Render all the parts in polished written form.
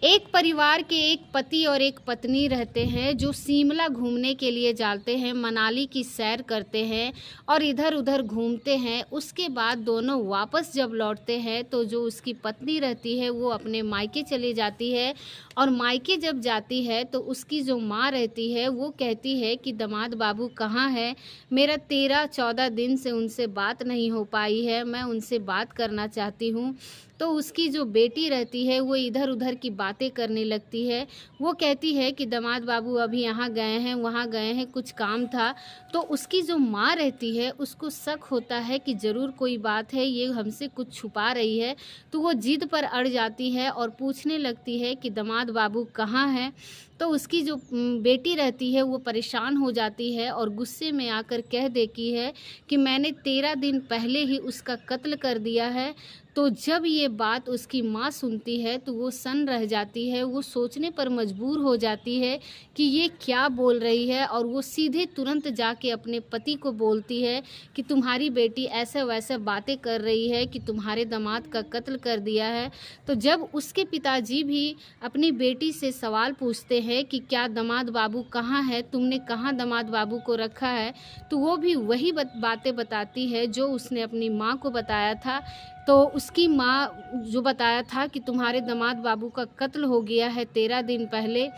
एक परिवार के एक पति और एक पत्नी रहते हैं जो शिमला घूमने के लिए जाते हैं, मनाली की सैर करते हैं और इधर-उधर घूमते हैं। उसके बाद दोनों वापस जब लौटते हैं तो जो उसकी पत्नी रहती है वो अपने मायके चली जाती है और मायके जब जाती है तो उसकी जो माँ रहती है वो कहती है कि दामाद बाबू कहाँ हैं? मेरा 13-14 दिन से उनसे बात नहीं हो पाई है, मैं उनसे बात करना चाहती हूँ। तो उसकी जो बेटी रहती है वो इधर-उधर की बातें करने लगती है। वो कहती है कि दामाद बाबू अभी यहाँ गए हैं, वहाँ गए हैं, कुछ काम था। तो उसकी जो माँ रहती है उसको शक होता है कि ज़रूर कोई बात है, ये हमसे कुछ छुपा रही है। तो वो ज़िद पर अड़ जाती है और पूछने लगती है कि दामाद बाबू कहाँ हैं? तो उसकी जो बेटी रहती है वो परेशान हो जाती है और गुस्से में आकर कह देती है कि मैंने 13 दिन पहले ही उसका कत्ल कर दिया है। तो जब ये बात उसकी माँ सुनती है तो वो सन्न रह जाती है, वो सोचने पर मजबूर हो जाती है कि ये क्या बोल रही है और वो सीधे तुरंत जाके अपने पति को बोलती है कि तुम्हारी बेटी ऐसे-वैसे बातें कर रही है कि तुम्हारे दामाद का कत्ल कर दिया है। तो जब उसके पिताजी भी अपनी बेटी से सवाल पूछते हैं कि क्या दामाद बाबू कहाँ है? तुमने कहाँ दामाद बाबू को रखा है? तो वो भी वही बातें बताती है जो उसने अपनी माँ को बताया था। तो उसकी माँ जो बताया था कि तुम्हारे दामाद बाबू का कत्ल हो गया है 13 दिन पहले,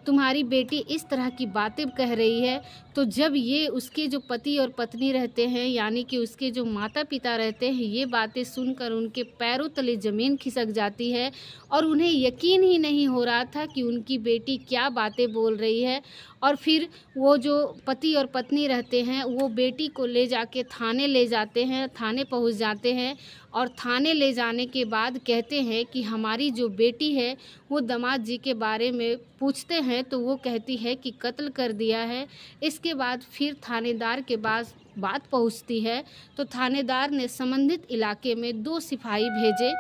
तुम्हारी बेटी इस तरह की बातें कह रही है। तो जब ये उसके जो पति और पत्नी रहते हैं यानी कि उसके जो माता-पिता रहते हैं, ये बातें सुनकर उनके पैरों तले ज़मीन खिसक जाती है और उन्हें यकीन ही नहीं हो रहा था कि उनकी बेटी क्या बातें बोल रही है। और फिर वो जो पति और पत्नी रहते हैं, वो बेटी को ले जाके थाने ले जाते हैं, थाने पहुँच जाते हैं और थाने ले जाने के बाद कहते हैं कि हमारी जो बेटी है, वो दामाद जी के बारे में पूछते हैं तो वो कहती है कि कत्ल कर दिया है। इसके बाद फिर थानेदार के पास बात पहुँचती है, तो थानेदार ने संबंधित इलाके में 2 सिपाही भेजे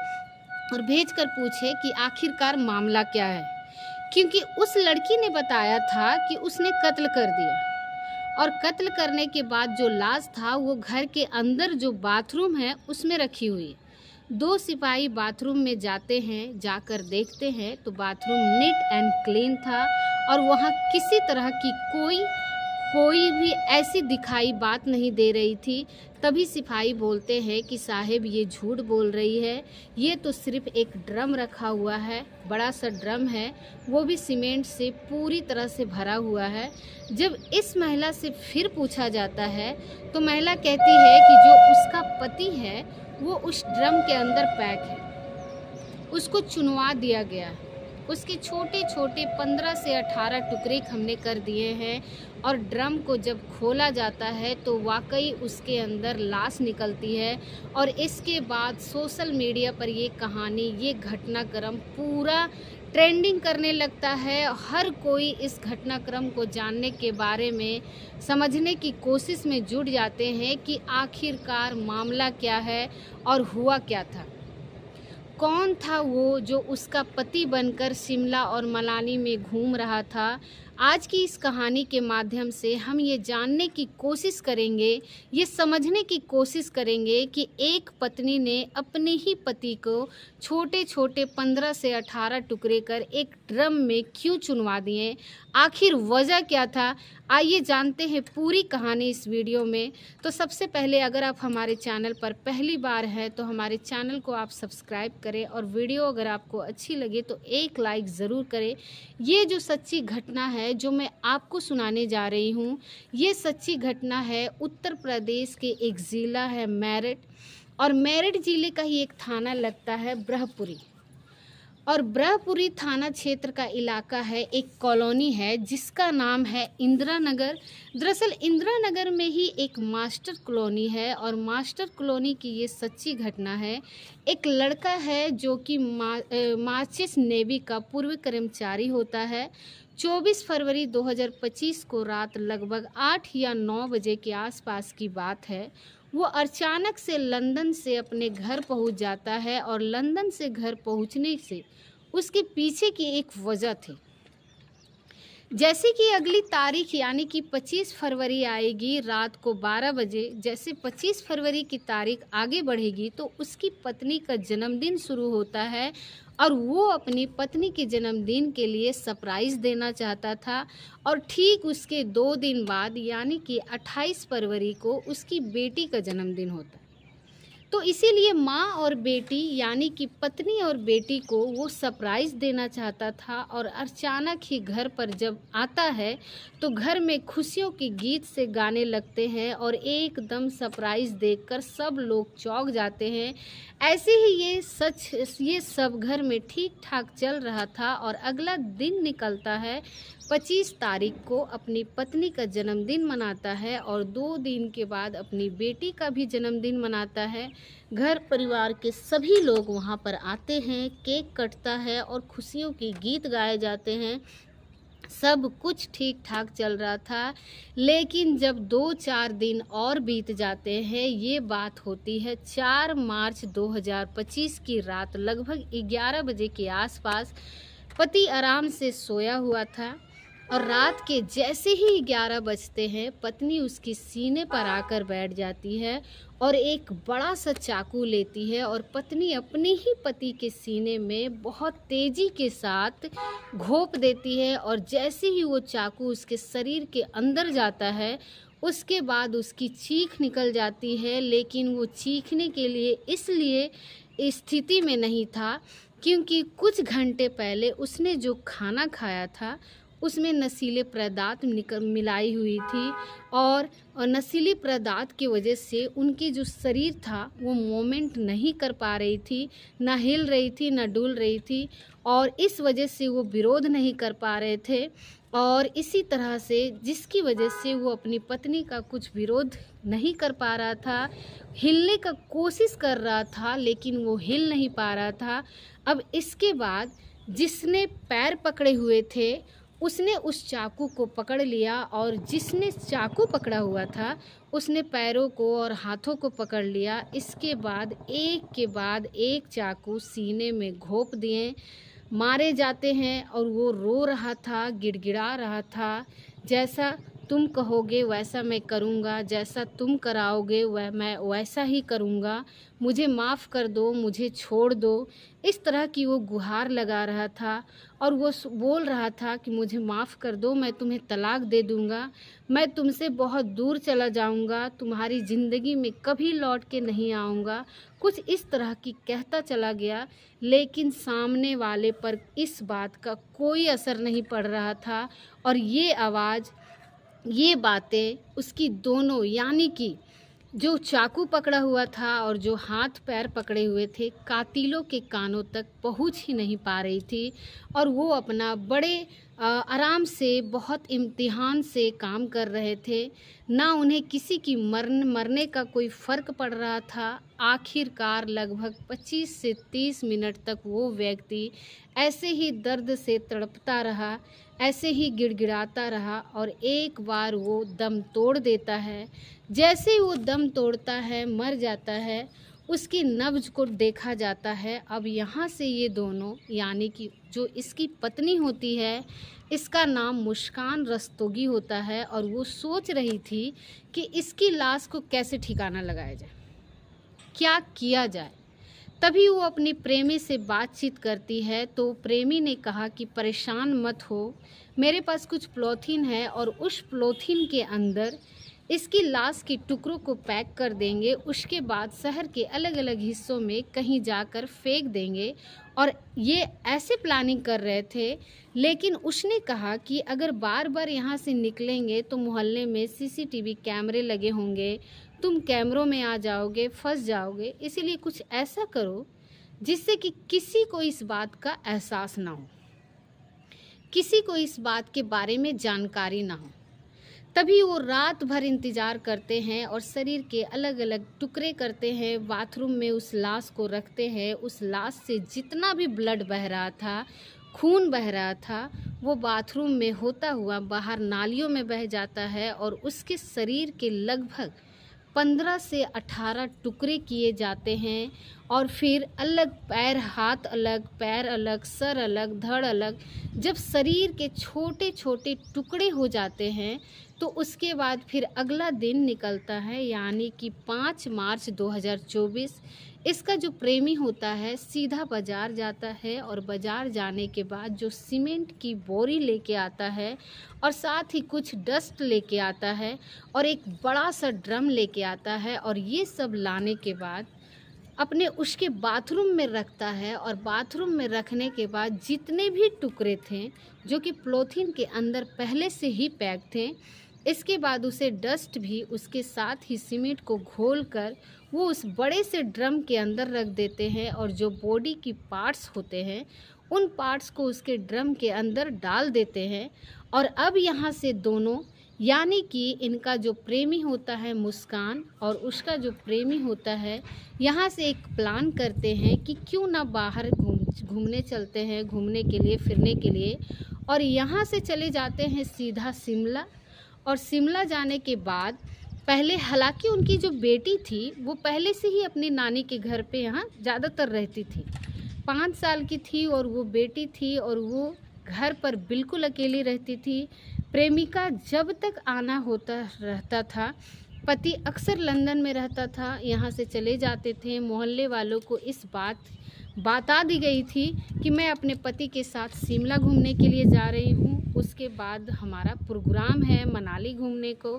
और भेजकर पूछे कि आखिरकार मामला क्या है? क्योंकि उस लड़की ने बताया था कि उसने कत्ल कर दिया और कत्ल करने के बाद जो लाश था वो घर के अंदर जो बाथरूम है उसमें रखी हुई है। 2 सिपाही बाथरूम में जाते हैं, जाकर देखते हैं तो बाथरूम नीट एंड क्लीन था और वहाँ किसी तरह की कोई भी ऐसी दिखाई बात नहीं दे रही थी। तभी सिपाही बोलते हैं कि साहब ये झूठ बोल रही है, ये तो सिर्फ़ एक ड्रम रखा हुआ है, बड़ा-सा ड्रम है, वो भी सीमेंट से पूरी तरह से भरा हुआ है। जब इस महिला से फिर पूछा जाता है, तो महिला कहती है कि जो उसका पति है, वो उस ड्रम के अंदर पैक है। उसको चुनवा दिया गया है। उसके छोटे-छोटे 15 से 18 टुकड़े हमने कर दिए हैं और ड्रम को जब खोला जाता है तो वाक़ई उसके अंदर लाश निकलती है और इसके बाद सोशल मीडिया पर ये कहानी, ये घटनाक्रम पूरा ट्रेंडिंग करने लगता है। हर कोई इस घटनाक्रम को जानने के बारे में समझने की कोशिश में जुट जाते हैं कि आखिरकार मामला क्या है और हुआ क्या था। कौन था वो जो उसका पति बनकर शिमला और मनाली में घूम रहा था? आज की इस कहानी के माध्यम से हम ये जानने की कोशिश करेंगे, ये समझने की कोशिश करेंगे कि एक पत्नी ने अपने ही पति को छोटे-छोटे 15 से 18 टुकड़े कर एक ड्रम में क्यों चुनवा दिए? आखिर वजह क्या था? आइए जानते हैं पूरी कहानी इस वीडियो में। तो सबसे पहले अगर आप हमारे चैनल पर पहली बार हैं तो हमारे चैनल को आप सब्सक्राइब करें और वीडियो अगर आपको अच्छी लगे तो एक लाइक ज़रूर करें। ये जो सच्ची घटना है जो मैं आपको सुनाने जा रही हूँ, ये सच्ची घटना है उत्तर प्रदेश के एक ज़िला है मेरठ और मेरठ ज़िले का ही एक थाना लगता है ब्रह्मपुरी। और ब्रह्मपुरी थाना क्षेत्र का इलाका है, एक कॉलोनी है जिसका नाम है इंदिरा नगर। दरअसल इंदिरा नगर में ही एक मास्टर कॉलोनी है और मास्टर कॉलोनी की ये सच्ची घटना है। एक लड़का है जो कि मार्चिस नेवी का पूर्व कर्मचारी होता है। 24 फरवरी 2025 को रात लगभग 8 या 9 बजे के आसपास की बात है। वो अचानक से लंदन से अपने घर पहुंच जाता है और लंदन से घर पहुंचने से उसके पीछे की एक वजह थी। जैसे कि अगली तारीख यानी कि 25 फरवरी आएगी रात को 12 बजे, जैसे 25 फरवरी की तारीख आगे बढ़ेगी तो उसकी पत्नी का जन्मदिन शुरू होता है और वो अपनी पत्नी के जन्मदिन के लिए सरप्राइज़ देना चाहता था। और ठीक उसके 2 दिन बाद यानी कि 28 फरवरी को उसकी बेटी का जन्मदिन होता है। तो इसीलिए माँ और बेटी यानी कि पत्नी और बेटी को वो सरप्राइज़ देना चाहता था और अचानक ही घर पर जब आता है तो घर में खुशियों के गीत से गाने लगते हैं और एकदम सरप्राइज़ देखकर सब लोग चौंक जाते हैं। ऐसे ही ये सब घर में ठीक ठाक चल रहा था और अगला दिन निकलता है। 25 तारीख को अपनी पत्नी का जन्मदिन मनाता है और 2 दिन के बाद अपनी बेटी का भी जन्मदिन मनाता है। घर परिवार के सभी लोग वहाँ पर आते हैं, केक कटता है और खुशियों के गीत गाए जाते हैं। सब कुछ ठीक ठाक चल रहा था, लेकिन जब 2-4 दिन और बीत जाते हैं, ये बात होती है 4 मार्च 2025 की रात लगभग 11 बजे के आसपास। पति आराम से सोया हुआ था और रात के जैसे ही 11 बजते हैं, पत्नी उसके सीने पर आकर बैठ जाती है और एक बड़ा सा चाकू लेती है और पत्नी अपने ही पति के सीने में बहुत तेज़ी के साथ घोंप देती है। और जैसे ही वो चाकू उसके शरीर के अंदर जाता है, उसके बाद उसकी चीख निकल जाती है। लेकिन वो चीखने के लिए इसलिए स्थिति में नहीं था क्योंकि कुछ घंटे पहले उसने जो खाना खाया था उसमें नशीले पदार्थ मिलाई हुई थी और नशीले पदार्थ की वजह से उनकी जो शरीर था वो मूवमेंट नहीं कर पा रही थी, ना हिल रही थी, ना डुल रही थी और इस वजह से वो विरोध नहीं कर पा रहे थे। और इसी तरह से जिसकी वजह से वो अपनी पत्नी का कुछ विरोध नहीं कर पा रहा था, हिलने का कोशिश कर रहा था लेकिन वो हिल नहीं पा रहा था। अब इसके बाद जिसने पैर पकड़े हुए थे उसने उस चाकू को पकड़ लिया और जिसने चाकू पकड़ा हुआ था उसने पैरों को और हाथों को पकड़ लिया। इसके बाद एक के बाद एक चाकू सीने में घोंप दिए, मारे जाते हैं और वो रो रहा था, गिड़गिड़ा रहा था, जैसा तुम कहोगे वैसा मैं करूँगा, जैसा तुम कराओगे मैं वैसा ही करूँगा, मुझे माफ़ कर दो, मुझे छोड़ दो। इस तरह की वो गुहार लगा रहा था और वो बोल रहा था कि मुझे माफ़ कर दो, मैं तुम्हें तलाक दे दूँगा, मैं तुमसे बहुत दूर चला जाऊँगा, तुम्हारी ज़िंदगी में कभी लौट के नहीं आऊँगा। कुछ इस तरह की कहता चला गया, लेकिन सामने वाले पर इस बात का कोई असर नहीं पड़ रहा था और ये आवाज़, ये बातें उसकी दोनों यानी कि जो चाकू पकड़ा हुआ था और जो हाथ पैर पकड़े हुए थे कातिलों के कानों तक पहुंच ही नहीं पा रही थी। और वो अपना बड़े आराम से बहुत इम्तिहान से काम कर रहे थे, ना उन्हें किसी की मरने का कोई फ़र्क पड़ रहा था। आखिरकार लगभग 25 से 30 मिनट तक वो व्यक्ति ऐसे ही दर्द से तड़पता रहा, ऐसे ही गिड़गिड़ाता रहा और एक बार वो दम तोड़ देता है। जैसे ही वो दम तोड़ता है, मर जाता है, उसकी नब्ज़ को देखा जाता है। अब यहाँ से ये दोनों यानी कि जो इसकी पत्नी होती है, इसका नाम मुस्कान रस्तोगी होता है और वो सोच रही थी कि इसकी लाश को कैसे ठिकाना लगाया जाए, क्या किया जाए। तभी वो अपनी प्रेमी से बातचीत करती है तो प्रेमी ने कहा कि परेशान मत हो, मेरे पास कुछ पॉलीथीन है और उस पॉलीथीन के अंदर इसकी लाश के टुकड़ों को पैक कर देंगे, उसके बाद शहर के अलग अलग हिस्सों में कहीं जाकर फेंक देंगे। और ये ऐसे प्लानिंग कर रहे थे, लेकिन उसने कहा कि अगर बार बार यहाँ से निकलेंगे तो मोहल्ले में सीसीटीवी कैमरे लगे होंगे, तुम कैमरों में आ जाओगे, फंस जाओगे, इसीलिए कुछ ऐसा करो जिससे कि किसी को इस बात का एहसास ना हो, किसी को इस बात के बारे में जानकारी ना हो। तभी वो रात भर इंतज़ार करते हैं और शरीर के अलग अलग टुकड़े करते हैं, बाथरूम में उस लाश को रखते हैं। उस लाश से जितना भी ब्लड बह रहा था, खून बह रहा था, वो बाथरूम में होता हुआ बाहर नालियों में बह जाता है और उसके शरीर के लगभग 15 से 18 टुकड़े किए जाते हैं और फिर अलग पैर, हाथ अलग, पैर अलग, सर अलग, धड़ अलग, जब शरीर के छोटे छोटे टुकड़े हो जाते हैं तो उसके बाद फिर अगला दिन निकलता है, यानी कि 5 मार्च 2024। इसका जो प्रेमी होता है सीधा बाज़ार जाता है और बाज़ार जाने के बाद जो सीमेंट की बोरी लेके आता है और साथ ही कुछ डस्ट लेके आता है और एक बड़ा सा ड्रम लेके आता है, और ये सब लाने के बाद अपने उसके बाथरूम में रखता है। और बाथरूम में रखने के बाद जितने भी टुकड़े थे जो कि पॉलीथीन के अंदर पहले से ही पैक थे, इसके बाद उसे डस्ट भी उसके साथ ही सीमेंट को घोलकर वो उस बड़े से ड्रम के अंदर रख देते हैं, और जो बॉडी की पार्ट्स होते हैं उन पार्ट्स को उसके ड्रम के अंदर डाल देते हैं। और अब यहाँ से दोनों, यानी कि इनका जो प्रेमी होता है मुस्कान और उसका जो प्रेमी होता है, यहाँ से एक प्लान करते हैं कि क्यों ना बाहर घूमने चलते हैं, घूमने के लिए, फिरने के लिए। और यहाँ से चले जाते हैं सीधा शिमला। और शिमला जाने के बाद पहले, हालांकि उनकी जो बेटी थी वो पहले से ही अपनी नानी के घर पे यहाँ ज़्यादातर रहती थी, 5 साल की थी और वो बेटी थी और वो घर पर बिल्कुल अकेली रहती थी। प्रेमिका जब तक आना होता रहता था, पति अक्सर लंदन में रहता था, यहाँ से चले जाते थे। मोहल्ले वालों को इस बात बता दी गई थी कि मैं अपने पति के साथ शिमला घूमने के लिए जा रही हूँ, उसके बाद हमारा प्रोग्राम है मनाली घूमने को।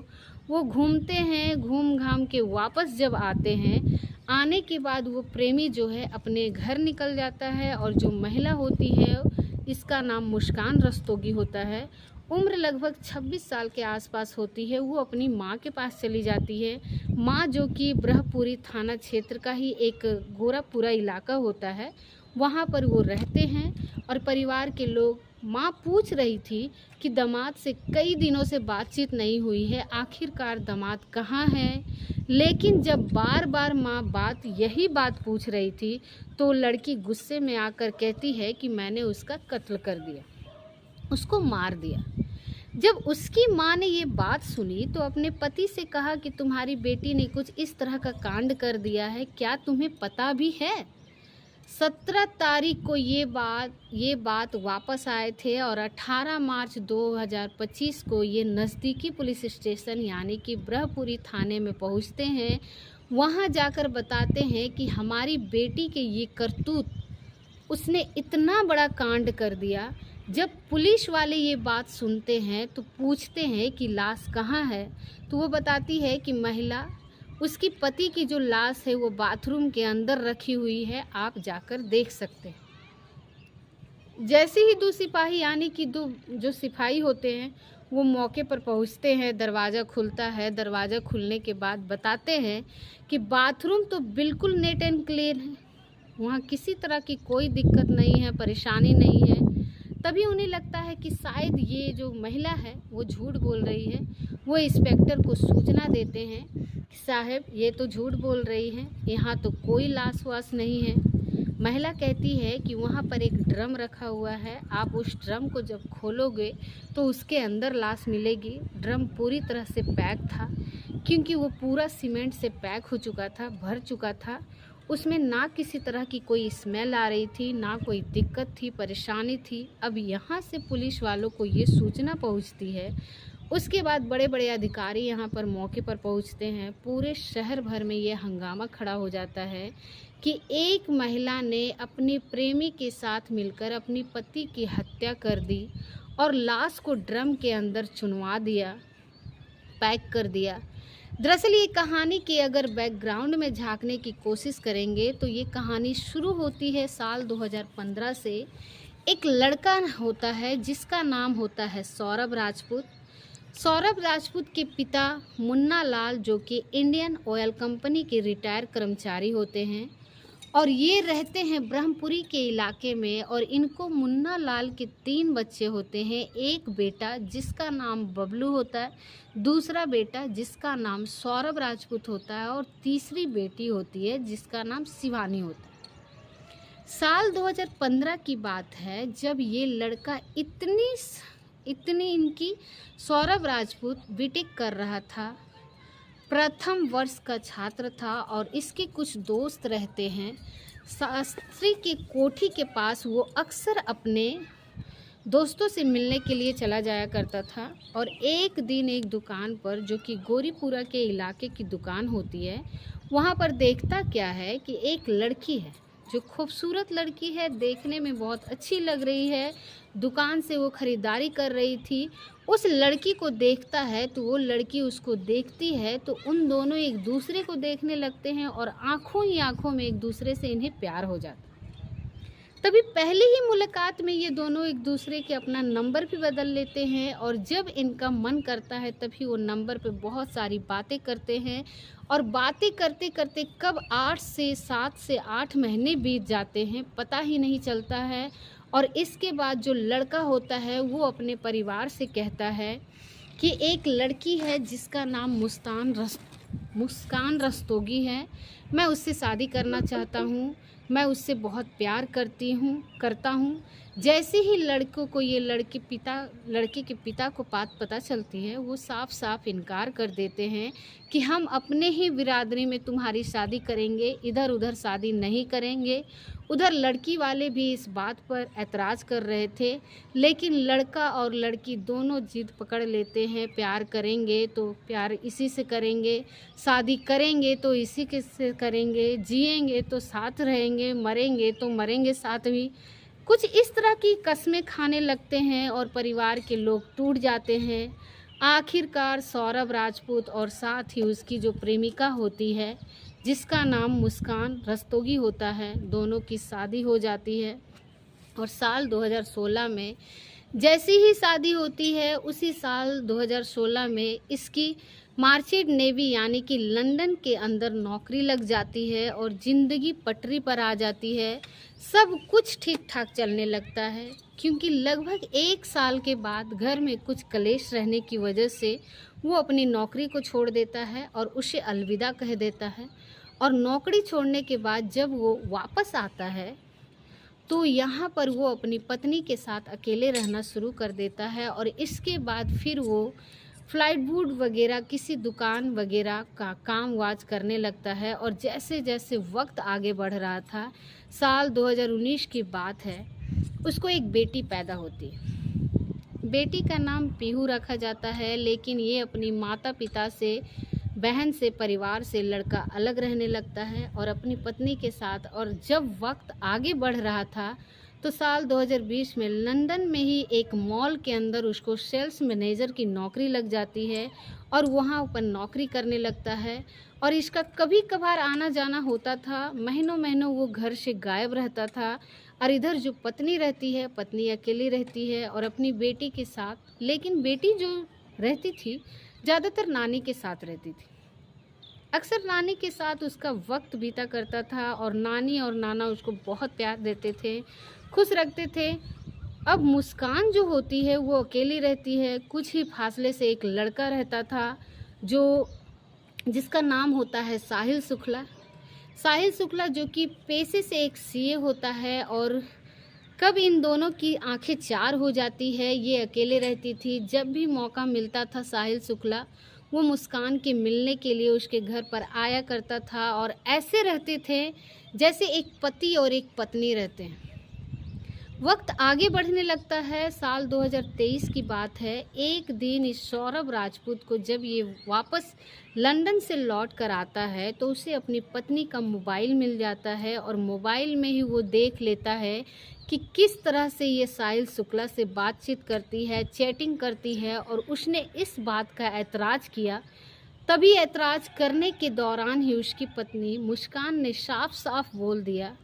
वो घूमते हैं, घूम घाम के वापस जब आते हैं, आने के बाद वो प्रेमी जो है अपने घर निकल जाता है। और जो महिला होती है, इसका नाम मुस्कान रस्तोगी होता है, उम्र लगभग 26 साल के आसपास होती है, वो अपनी माँ के पास चली जाती है। माँ जो कि ब्रह्मपुरी थाना क्षेत्र का ही एक गोरापुरा इलाका होता है, वहाँ पर वो रहते हैं। और परिवार के लोग, माँ पूछ रही थी कि दामाद से कई दिनों से बातचीत नहीं हुई है, आखिरकार दामाद कहाँ है। लेकिन जब बार बार माँ यही बात पूछ रही थी तो लड़की गुस्से में आकर कहती है कि मैंने उसका कत्ल कर दिया, उसको मार दिया। जब उसकी माँ ने ये बात सुनी तो अपने पति से कहा कि तुम्हारी बेटी ने कुछ इस तरह का कांड कर दिया है, क्या तुम्हें पता भी है। 17 तारीख को ये बात वापस आए थे और 18 मार्च 2025 को ये नज़दीकी पुलिस स्टेशन यानी कि ब्रह्मपुरी थाने में पहुंचते हैं। वहां जाकर बताते हैं कि हमारी बेटी के ये करतूत, उसने इतना बड़ा कांड कर दिया। जब पुलिस वाले ये बात सुनते हैं तो पूछते हैं कि लाश कहाँ है, तो वो बताती है कि महिला, उसकी पति की जो लाश है वो बाथरूम के अंदर रखी हुई है, आप जाकर देख सकते हैं। जैसे ही 2 सिपाही यानी कि 2 जो सिपाही होते हैं वो मौके पर पहुंचते हैं, दरवाज़ा खुलता है। दरवाज़ा खुलने के बाद बताते हैं कि बाथरूम तो बिल्कुल नीट एंड क्लीन है, वहाँ किसी तरह की कोई दिक्कत नहीं है, परेशानी नहीं है। तभी उन्हें लगता है कि शायद ये जो महिला है वो झूठ बोल रही है। वो इंस्पेक्टर को सूचना देते हैं कि साहब ये तो झूठ बोल रही है, यहाँ तो कोई लाश वाश नहीं है। महिला कहती है कि वहाँ पर एक ड्रम रखा हुआ है, आप उस ड्रम को जब खोलोगे तो उसके अंदर लाश मिलेगी। ड्रम पूरी तरह से पैक था, क्योंकि वो पूरा सीमेंट से पैक हो चुका था, भर चुका था। उसमें ना किसी तरह की कोई स्मेल आ रही थी, ना कोई दिक्कत थी, परेशानी थी। अब यहाँ से पुलिस वालों को ये सूचना पहुँचती है। उसके बाद बड़े बड़े अधिकारी यहाँ पर मौके पर पहुँचते हैं। पूरे शहर भर में ये हंगामा खड़ा हो जाता है कि एक महिला ने अपने प्रेमी के साथ मिलकर अपनी पति की हत्या कर दी और लाश को ड्रम के अंदर चुनवा दिया, पैक कर दिया। दरअसल ये कहानी के अगर बैकग्राउंड में झांकने की कोशिश करेंगे तो ये कहानी शुरू होती है साल 2015 से। एक लड़का होता है जिसका नाम होता है सौरभ राजपूत। सौरभ राजपूत के पिता मुन्ना लाल जो कि इंडियन ऑयल कंपनी के रिटायर कर्मचारी होते हैं और ये रहते हैं ब्रह्मपुरी के इलाके में। और इनको मुन्ना लाल के 3 बच्चे होते हैं, एक बेटा जिसका नाम बबलू होता है, दूसरा बेटा जिसका नाम सौरभ राजपूत होता है और तीसरी बेटी होती है जिसका नाम शिवानी होता है। साल 2015 की बात है जब ये लड़का इतनी इनकी सौरभ राजपूत बीटेक कर रहा था। प्रथम वर्ष का छात्र था और इसके कुछ दोस्त रहते हैं। शास्त्री की कोठी के पास वो अक्सर अपने दोस्तों से मिलने के लिए चला जाया करता था। और एक दिन एक दुकान पर, जो कि गोरीपुरा के इलाके की दुकान होती है, वहाँ पर देखता क्या है कि एक लड़की है, जो खूबसूरत लड़की है, देखने में बहुत अच्छी लग रही है। दुकान से वो ख़रीदारी कर रही थी। उस लड़की को देखता है तो वो लड़की उसको देखती है, तो उन दोनों एक दूसरे को देखने लगते हैं और आँखों ही आँखों में एक दूसरे से इन्हें प्यार हो जाता है। तभी पहली ही मुलाकात में ये दोनों एक दूसरे के अपना नंबर भी बदल लेते हैं और जब इनका मन करता है तभी वो नंबर पे बहुत सारी बातें करते हैं। और बातें करते करते कब 7 से 8 महीने बीत जाते हैं पता ही नहीं चलता है। और इसके बाद जो लड़का होता है वो अपने परिवार से कहता है कि एक लड़की है जिसका नाम मुस्कान रस्तोगी है, मैं उससे शादी करना चाहता हूँ, मैं उससे बहुत प्यार करता हूँ। जैसे ही लड़कों को ये लड़के के पिता को बात पता चलती है, वो साफ साफ इनकार कर देते हैं कि हम अपने ही बिरादरी में तुम्हारी शादी करेंगे, इधर उधर शादी नहीं करेंगे। उधर लड़की वाले भी इस बात पर ऐतराज़ कर रहे थे, लेकिन लड़का और लड़की दोनों जिद पकड़ लेते हैं, प्यार करेंगे तो प्यार इसी से करेंगे, शादी करेंगे तो इसी के से करेंगे, जिएंगे तो साथ रहेंगे, मरेंगे तो मरेंगे साथ भी। कुछ इस तरह की कस्में खाने लगते हैं और परिवार के लोग टूट जाते हैं। आखिरकार सौरभ राजपूत और साथ ही उसकी जो प्रेमिका होती है, जिसका नाम मुस्कान रस्तोगी होता है, दोनों की शादी हो जाती है। और साल 2016 में जैसी ही शादी होती है, उसी साल 2016 में इसकी मार्चेंट नेवी यानी कि लंदन के अंदर नौकरी लग जाती है और ज़िंदगी पटरी पर आ जाती है। सब कुछ ठीक ठाक चलने लगता है, क्योंकि लगभग 1 साल के बाद घर में कुछ कलेश रहने की वजह से वो अपनी नौकरी को छोड़ देता है और उसे अलविदा कह देता है। और नौकरी छोड़ने के बाद जब वो वापस आता है तो यहाँ पर वो अपनी पत्नी के साथ अकेले रहना शुरू कर देता है। और इसके बाद फिर वो फ्लाइट बोर्ड वगैरह किसी दुकान वगैरह का काम वाज करने लगता है। और जैसे जैसे वक्त आगे बढ़ रहा था, साल 2019 की बात है, उसको एक बेटी पैदा होती है। बेटी का नाम पीहू रखा जाता है, लेकिन ये अपनी माता पिता से, बहन से, परिवार से लड़का अलग रहने लगता है और अपनी पत्नी के साथ। और जब वक्त आगे बढ़ रहा था तो साल 2020 में लंदन में ही एक मॉल के अंदर उसको सेल्स मैनेजर की नौकरी लग जाती है और वहाँ ऊपर नौकरी करने लगता है। और इसका कभी कभार आना जाना होता था, महीनों महीनों वो घर से गायब रहता था। और इधर जो पत्नी रहती है, पत्नी अकेली रहती है और अपनी बेटी के साथ। लेकिन बेटी जो रहती थी ज़्यादातर नानी के साथ रहती थी। अक्सर नानी के साथ उसका वक्त बीता करता था और नानी और नाना उसको बहुत प्यार देते थे, खुश रखते थे। अब मुस्कान जो होती है वो अकेली रहती है। कुछ ही फासले से एक लड़का रहता था जिसका नाम होता है साहिल शुक्ला, जो कि पेशे से एक सीए होता है। और कब इन दोनों की आंखें चार हो जाती है, ये अकेले रहती थी। जब भी मौका मिलता था साहिल शुक्ला वो मुस्कान के मिलने के लिए उसके घर पर आया करता था और ऐसे रहते थे जैसे एक पति और एक पत्नी रहते हैं। वक्त आगे बढ़ने लगता है। साल 2023 की बात है। एक दिन इस सौरभ राजपूत को जब ये वापस लंदन से लौट कर आता है तो उसे अपनी पत्नी का मोबाइल मिल जाता है और मोबाइल में ही वो देख लेता है कि किस तरह से ये साहिल शुक्ला से बातचीत करती है, चैटिंग करती है। और उसने इस बात का ऐतराज़ किया। तभी ऐतराज़ करने के दौरान ही उसकी पत्नी मुस्कान ने साफ साफ बोल दिया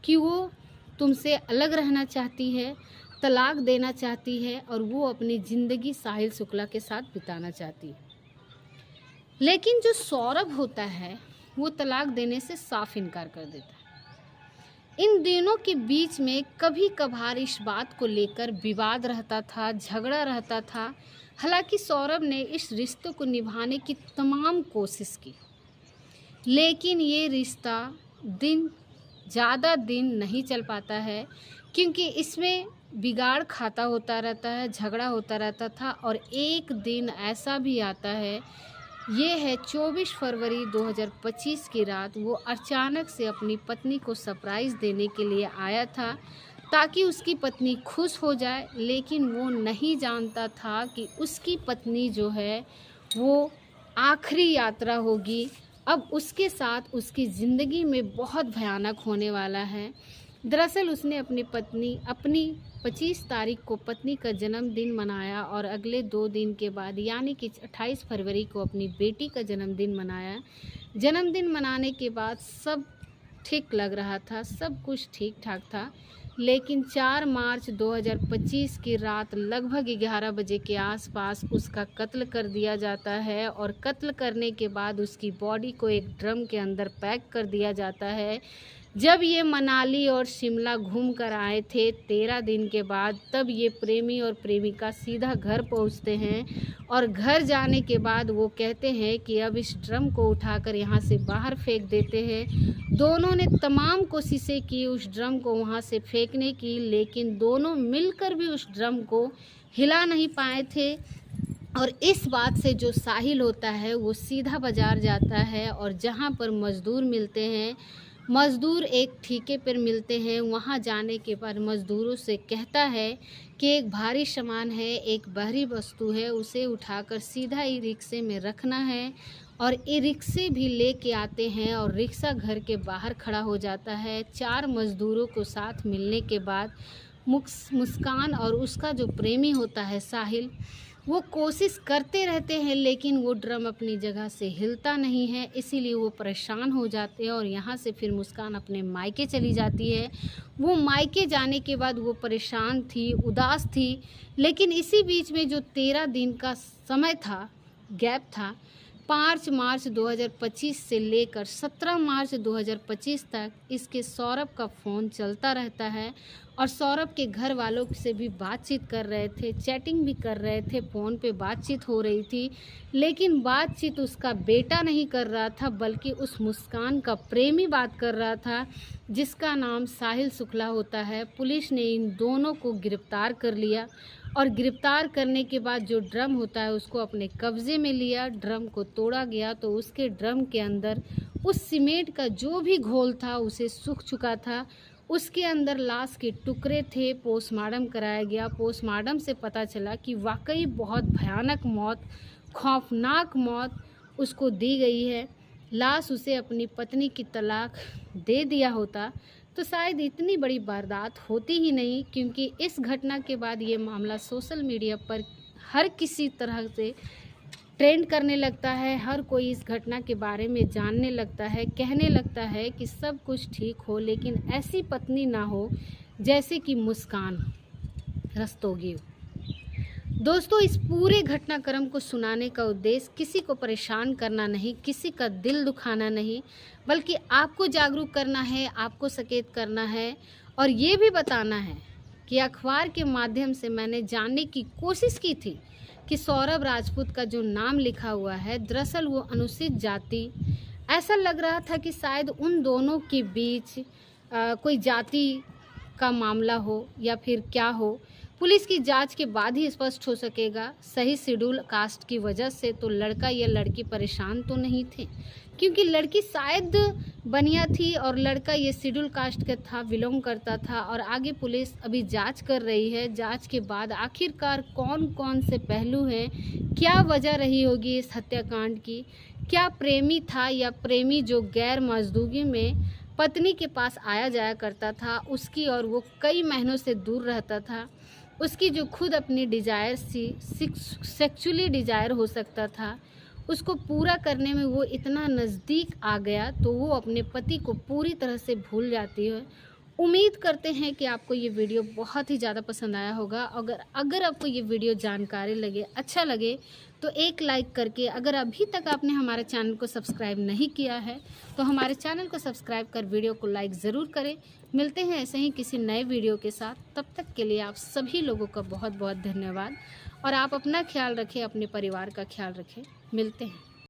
कि वो तुमसे अलग रहना चाहती है, तलाक देना चाहती है और वो अपनी ज़िंदगी साहिल शुक्ला के साथ बिताना चाहती है। लेकिन जो सौरभ होता है वो तलाक देने से साफ इनकार कर देता है। इन दोनों के बीच में कभी कभार इस बात को लेकर विवाद रहता था, झगड़ा रहता था। हालांकि सौरभ ने इस रिश्ते को निभाने की तमाम कोशिश की, लेकिन ये रिश्ता ज़्यादा दिन नहीं चल पाता है, क्योंकि इसमें बिगाड़ खाता होता रहता है, झगड़ा होता रहता था। और एक दिन ऐसा भी आता है ये है 24 फरवरी 2025 की रात। वो अचानक से अपनी पत्नी को सरप्राइज़ देने के लिए आया था ताकि उसकी पत्नी खुश हो जाए, लेकिन वो नहीं जानता था कि उसकी पत्नी जो है वो आखिरी यात्रा होगी। अब उसके साथ उसकी ज़िंदगी में बहुत भयानक होने वाला है। दरअसल उसने अपनी 25 तारीख को पत्नी का जन्मदिन मनाया और अगले 2 दिन के बाद यानी कि 28 फरवरी को अपनी बेटी का जन्मदिन मनाया। जन्मदिन मनाने के बाद सब ठीक लग रहा था, सब कुछ ठीक ठाक था, लेकिन 4 मार्च 2025 की रात लगभग 11 बजे के आसपास उसका कत्ल कर दिया जाता है और कत्ल करने के बाद उसकी बॉडी को एक ड्रम के अंदर पैक कर दिया जाता है। जब ये मनाली और शिमला घूम कर आए थे 13 दिन के बाद, तब ये प्रेमी और प्रेमिका सीधा घर पहुंचते हैं और घर जाने के बाद वो कहते हैं कि अब इस ड्रम को उठाकर यहाँ से बाहर फेंक देते हैं। दोनों ने तमाम कोशिशें की उस ड्रम को वहाँ से फेंकने की, लेकिन दोनों मिलकर भी उस ड्रम को हिला नहीं पाए थे। और इस बात से जो साहिल होता है वो सीधा बाज़ार जाता है और जहाँ पर मज़दूर मिलते हैं, मज़दूर एक ठेके पर मिलते हैं। वहाँ जाने के बाद मज़दूरों से कहता है कि एक भारी सामान है, एक भारी वस्तु है, उसे उठाकर सीधा ई रिक्शे में रखना है। और ई रिक्शे भी लेके आते हैं और रिक्शा घर के बाहर खड़ा हो जाता है। 4 मज़दूरों को साथ मिलने के बाद मुस्कान और उसका जो प्रेमी होता है साहिल, वो कोशिश करते रहते हैं, लेकिन वो ड्रम अपनी जगह से हिलता नहीं है। इसीलिए वो परेशान हो जाते हैं और यहाँ से फिर मुस्कान अपने मायके चली जाती है। वो मायके जाने के बाद वो परेशान थी, उदास थी, लेकिन इसी बीच में जो 13 दिन का समय था, गैप था, 5 मार्च 2025 से लेकर 17 मार्च 2025 तक इसके सौरभ का फ़ोन चलता रहता है और सौरभ के घर वालों से भी बातचीत कर रहे थे, चैटिंग भी कर रहे थे, फ़ोन पे बातचीत हो रही थी, लेकिन बातचीत उसका बेटा नहीं कर रहा था, बल्कि उस मुस्कान का प्रेमी बात कर रहा था, जिसका नाम साहिल शुक्ला होता है। पुलिस ने इन दोनों को गिरफ्तार कर लिया और गिरफ्तार करने के बाद जो ड्रम होता है उसको अपने कब्ज़े में लिया। ड्रम को तोड़ा गया तो उसके ड्रम के अंदर उस सीमेंट का जो भी घोल था उसे सूख चुका था। उसके अंदर लाश के टुकड़े थे। पोस्टमार्टम कराया गया। पोस्टमार्टम से पता चला कि वाकई बहुत भयानक मौत, खौफनाक मौत उसको दी गई है। लाश उसे अपनी पत्नी की तलाक दे दिया होता तो शायद इतनी बड़ी वारदात होती ही नहीं, क्योंकि इस घटना के बाद ये मामला सोशल मीडिया पर हर किसी तरह से ट्रेंड करने लगता है। हर कोई इस घटना के बारे में जानने लगता है, कहने लगता है कि सब कुछ ठीक हो, लेकिन ऐसी पत्नी ना हो जैसे कि मुस्कान रस्तोगी हो। दोस्तों, इस पूरे घटनाक्रम को सुनाने का उद्देश्य किसी को परेशान करना नहीं, किसी का दिल दुखाना नहीं, बल्कि आपको जागरूक करना है, आपको सचेत करना है और ये भी बताना है कि अखबार के माध्यम से मैंने जानने की कोशिश की थी कि सौरभ राजपूत का जो नाम लिखा हुआ है दरअसल वो अनुसूचित जाति। ऐसा लग रहा था कि शायद उन दोनों के बीच कोई जाति का मामला हो या फिर क्या हो। पुलिस की जांच के बाद ही स्पष्ट हो सकेगा। सही शेड्यूल कास्ट की वजह से तो लड़का या लड़की परेशान तो नहीं थे, क्योंकि लड़की शायद बनिया थी और लड़का ये शेड्यूल कास्ट का था, बिलोंग करता था। और आगे पुलिस अभी जांच कर रही है। जांच के बाद आखिरकार कौन कौन से पहलू हैं, क्या वजह रही होगी इस हत्याकांड की, क्या प्रेमी था या प्रेमी जो गैर मौजूदगी में पत्नी के पास आया जाया करता था उसकी, और वो कई महीनों से दूर रहता था, उसकी जो खुद अपनी डिज़ायर सेक्सुअली डिज़ायर हो सकता था, उसको पूरा करने में वो इतना नज़दीक आ गया तो वो अपने पति को पूरी तरह से भूल जाती है। उम्मीद करते हैं कि आपको ये वीडियो बहुत ही ज़्यादा पसंद आया होगा। अगर आपको ये वीडियो जानकारी लगे, अच्छा लगे तो एक लाइक करके, अगर अभी तक आपने हमारे चैनल को सब्सक्राइब नहीं किया है तो हमारे चैनल को सब्सक्राइब कर वीडियो को लाइक ज़रूर करें। मिलते हैं ऐसे ही किसी नए वीडियो के साथ। तब तक के लिए आप सभी लोगों का बहुत बहुत धन्यवाद और आप अपना ख्याल रखें, अपने परिवार का ख्याल रखें। मिलते हैं।